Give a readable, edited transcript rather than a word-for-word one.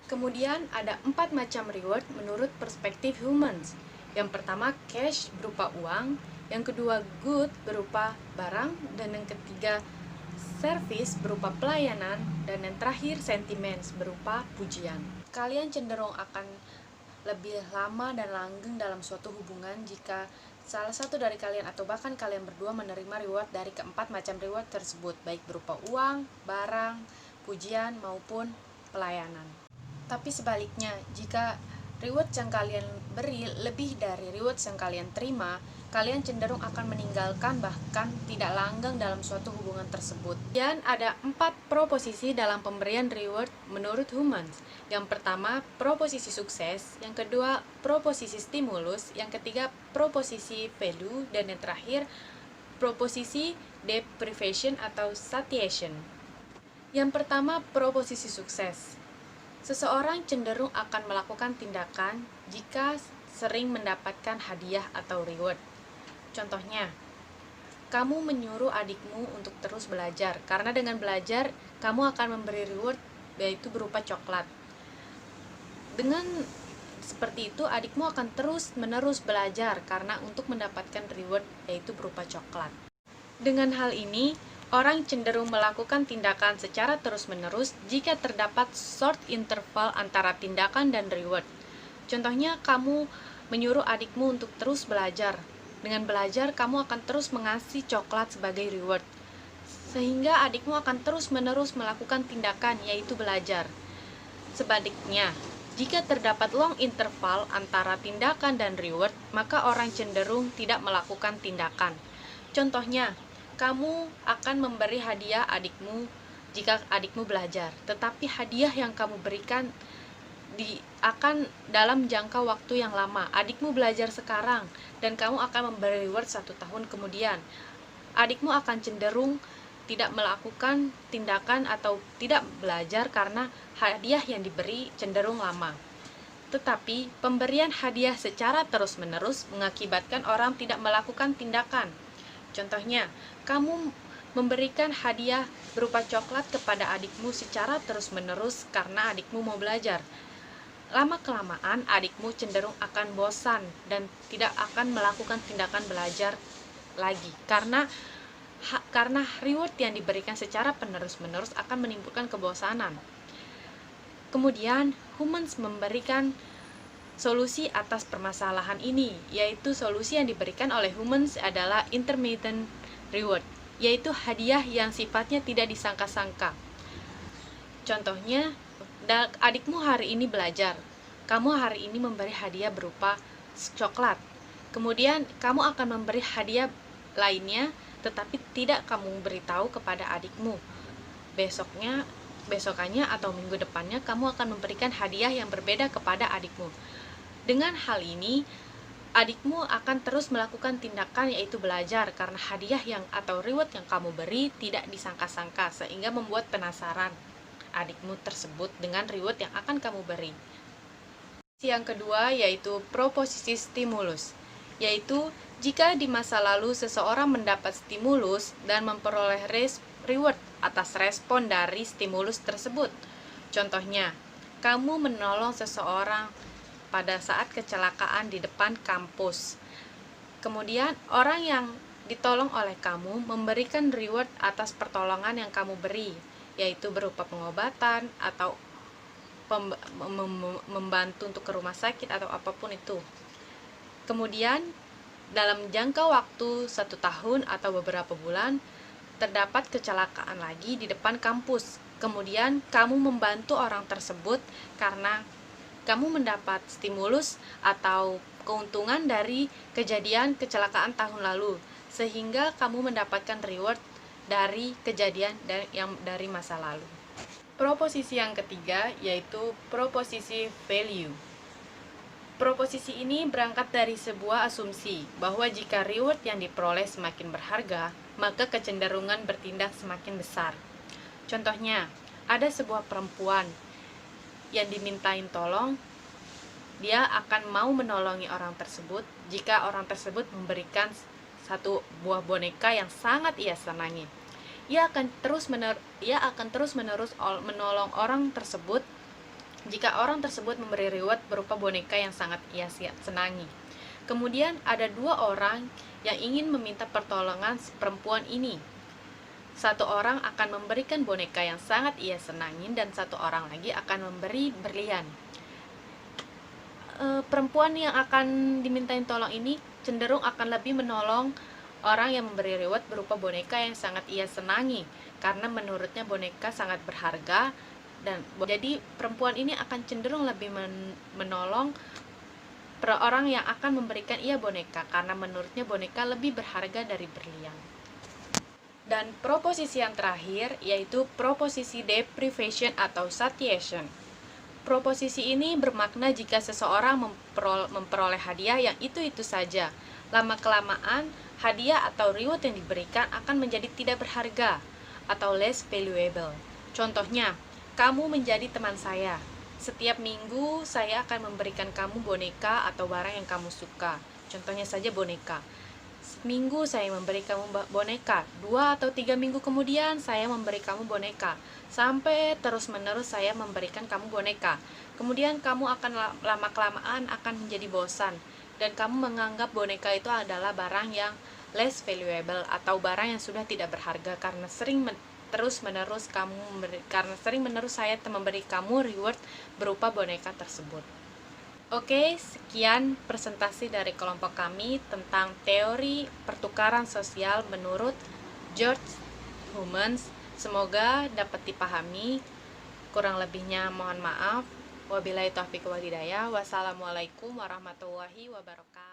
Kemudian ada 4 macam reward menurut perspektif humans. Yang pertama cash berupa uang, yang kedua good berupa barang, dan yang ketiga service berupa pelayanan, dan yang terakhir sentiments berupa pujian. Kalian cenderung akan lebih lama dan langgeng dalam suatu hubungan jika salah satu dari kalian atau bahkan kalian berdua menerima reward dari keempat macam reward tersebut, baik berupa uang, barang, pujian, maupun pelayanan. Tapi sebaliknya, jika reward yang kalian beri lebih dari reward yang kalian terima, kalian cenderung akan meninggalkan bahkan tidak langgeng dalam suatu hubungan tersebut. Dan ada 4 proposisi dalam pemberian reward menurut humans. Yang pertama, proposisi sukses, yang kedua, proposisi stimulus, yang ketiga, proposisi value, dan yang terakhir, proposisi deprivation atau satiation. Yang pertama, proposisi sukses. Seseorang cenderung akan melakukan tindakan jika sering mendapatkan hadiah atau reward. Contohnya, kamu menyuruh adikmu untuk terus belajar, karena dengan belajar, kamu akan memberi reward, yaitu berupa coklat. Dengan seperti itu, adikmu akan terus-menerus belajar, karena untuk mendapatkan reward, yaitu berupa coklat. Dengan hal ini, orang cenderung melakukan tindakan secara terus-menerus jika terdapat short interval antara tindakan dan reward. Contohnya, kamu menyuruh adikmu untuk terus belajar. Dengan belajar, kamu akan terus mengasih coklat sebagai reward. Sehingga adikmu akan terus-menerus melakukan tindakan, yaitu belajar. Sebaliknya, jika terdapat long interval antara tindakan dan reward, maka orang cenderung tidak melakukan tindakan. Contohnya, kamu akan memberi hadiah adikmu jika adikmu belajar, tetapi hadiah yang kamu berikan akan dalam jangka waktu yang lama. Adikmu belajar sekarang dan kamu akan memberi reward 1 tahun kemudian. Adikmu akan cenderung tidak melakukan tindakan atau tidak belajar karena hadiah yang diberi cenderung lama. Tetapi pemberian hadiah secara terus-menerus mengakibatkan orang tidak melakukan tindakan. Contohnya, kamu memberikan hadiah berupa coklat kepada adikmu secara terus-menerus karena adikmu mau belajar. Lama-kelamaan, adikmu cenderung akan bosan dan tidak akan melakukan tindakan belajar lagi. Karena reward yang diberikan secara penerus-menerus akan menimbulkan kebosanan. Kemudian, humans memberikan solusi atas permasalahan ini, yaitu solusi yang diberikan oleh humans adalah intermittent reward, yaitu hadiah yang sifatnya tidak disangka-sangka. Contohnya, adikmu hari ini belajar, kamu hari ini memberi hadiah berupa coklat. Kemudian, kamu akan memberi hadiah lainnya, tetapi tidak kamu beritahu kepada adikmu. Besokannya atau minggu depannya, kamu akan memberikan hadiah yang berbeda kepada adikmu. Dengan hal ini, adikmu akan terus melakukan tindakan, yaitu belajar, karena hadiah atau reward yang kamu beri tidak disangka-sangka, sehingga membuat penasaran adikmu tersebut dengan reward yang akan kamu beri. Yang kedua yaitu proposisi stimulus, yaitu jika di masa lalu seseorang mendapat stimulus dan memperoleh reward atas respon dari stimulus tersebut. Contohnya, kamu menolong seseorang pada saat kecelakaan di depan kampus. Kemudian, orang yang ditolong oleh kamu memberikan reward atas pertolongan yang kamu beri, yaitu berupa pengobatan atau membantu untuk ke rumah sakit atau apapun itu. Kemudian, dalam jangka waktu 1 tahun atau beberapa bulan, terdapat kecelakaan lagi di depan kampus. Kemudian, kamu membantu orang tersebut karena kamu mendapat stimulus atau keuntungan dari kejadian kecelakaan tahun lalu, sehingga kamu mendapatkan reward dari kejadian yang dari masa lalu. Proposisi yang ketiga yaitu proposisi value. Proposisi ini berangkat dari sebuah asumsi bahwa jika reward yang diperoleh semakin berharga, maka kecenderungan bertindak semakin besar. Contohnya, ada sebuah perempuan yang dimintain tolong, dia akan mau menolongi orang tersebut jika orang tersebut memberikan satu buah boneka yang sangat ia senangi. Ia akan terus menerus menolong orang tersebut jika orang tersebut memberi reward berupa boneka yang sangat ia senangi. Kemudian ada dua orang yang ingin meminta pertolongan perempuan ini. Satu orang akan memberikan boneka yang sangat ia senangi dan satu orang lagi akan memberi berlian. Perempuan yang akan dimintain tolong ini cenderung akan lebih menolong orang yang memberi reward berupa boneka yang sangat ia senangi, karena menurutnya boneka sangat berharga, dan jadi perempuan ini akan cenderung lebih menolong orang yang akan memberikan ia boneka, karena menurutnya boneka lebih berharga dari berlian. Dan proposisi yang terakhir yaitu proposisi deprivation atau satiation. Proposisi ini bermakna jika seseorang memperoleh hadiah yang itu-itu saja, lama-kelamaan hadiah atau reward yang diberikan akan menjadi tidak berharga atau less valuable. Contohnya, kamu menjadi teman saya. Setiap minggu saya akan memberikan kamu boneka atau barang yang kamu suka. Contohnya saja boneka. Seminggu saya memberi kamu boneka, 2 atau 3 minggu kemudian saya memberi kamu boneka, sampai terus-menerus saya memberikan kamu boneka. Kemudian kamu akan lama-kelamaan akan menjadi bosan, dan kamu menganggap boneka itu adalah barang yang less valuable atau barang yang sudah tidak berharga, karena terus-menerus saya memberi kamu reward berupa boneka tersebut. Oke, sekian presentasi dari kelompok kami tentang teori pertukaran sosial menurut George Humans. Semoga dapat dipahami. Kurang lebihnya mohon maaf. Wabillahi taufiq wal hidayah. Wassalamualaikum warahmatullahi wabarakatuh.